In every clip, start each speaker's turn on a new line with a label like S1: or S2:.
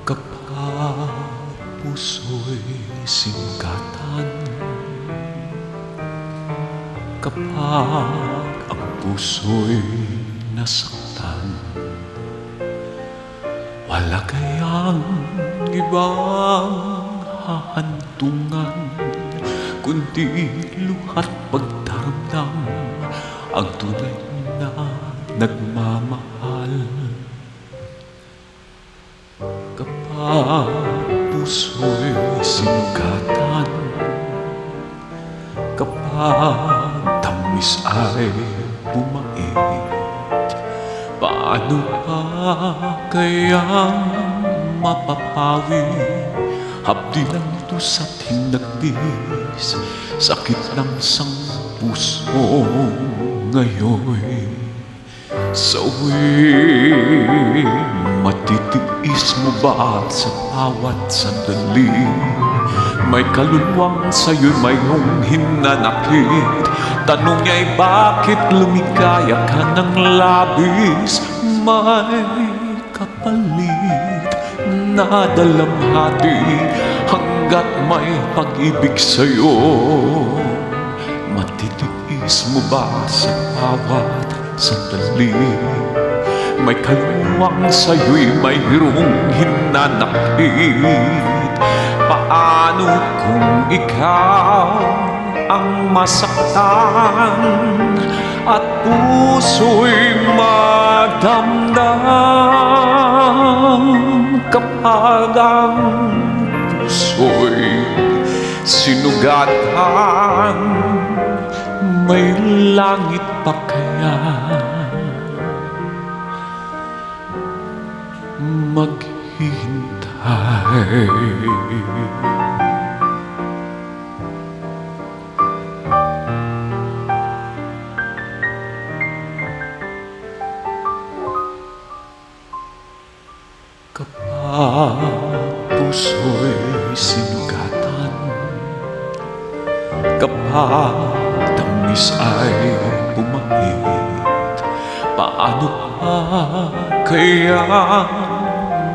S1: Kapag puso'y sinugatan, kapag ang puso'y nasaktan, wala kayang ibang hahantungan kundi luha't pagdaramdam ang tunay na nagmamahal. Kapag puso'y sinugatan, kapag tamis ay bumait, paano pa kayang mapapawi? Hapdi ng dusa't hinagpis, sakit ng isang puso ngayon. Sawi, matitiis mo ba sa bawat sandali? May kaluluwang sa'yo'y mayroong hinanakit. Tanong niya'y bakit lumikaya ka ng labis? May kapalit na dalamhati hanggat may pag-ibig sa'yo. Matitiis mo ba sa bawat sandali? May kaluluwang sa'yo'y mayroong hinanakit. Paano kung ikaw ang masaktan at puso'y magdamdam? Kapag ang puso'y sinugatan, may langit pa kaya maghihintay? Kapag puso'y sinugatan, kapag tamis ay bumait, paano pa kaya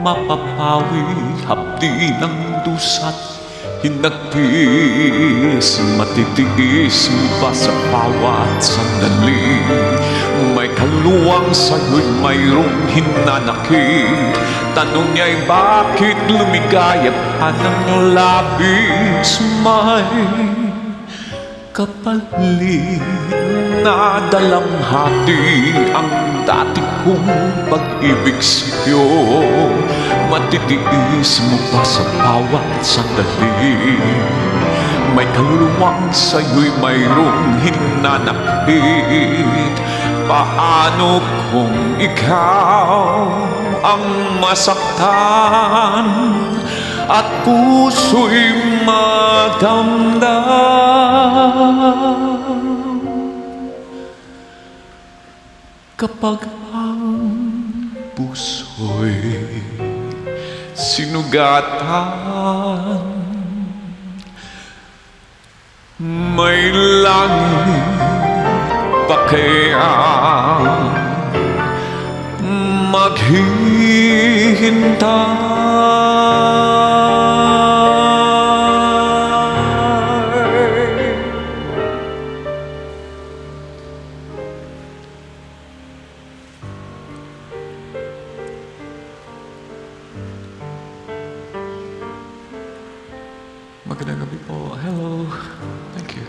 S1: mapapawi? Hapdi ng dusa't hinagpis, matitiis mo ba sa bawat sandali? May kaluluwang sa'yo'y mayroong hinanakit. Tanong niya'y bakit lumigaya ka ng labis? May kapalit na dalamhati ang dati kong pag-ibig sa'yo. Matitiis mo ba sa bawat sandali? May kaluluwang sa'yo'y mayroong hinanakit. Paano kung ikaw ang masaktan at puso'y magdamdam? Kapag ang puso'y sinugatan, may langit pa kaya maghihintay? Magandang gabi po. Hello. Thank you.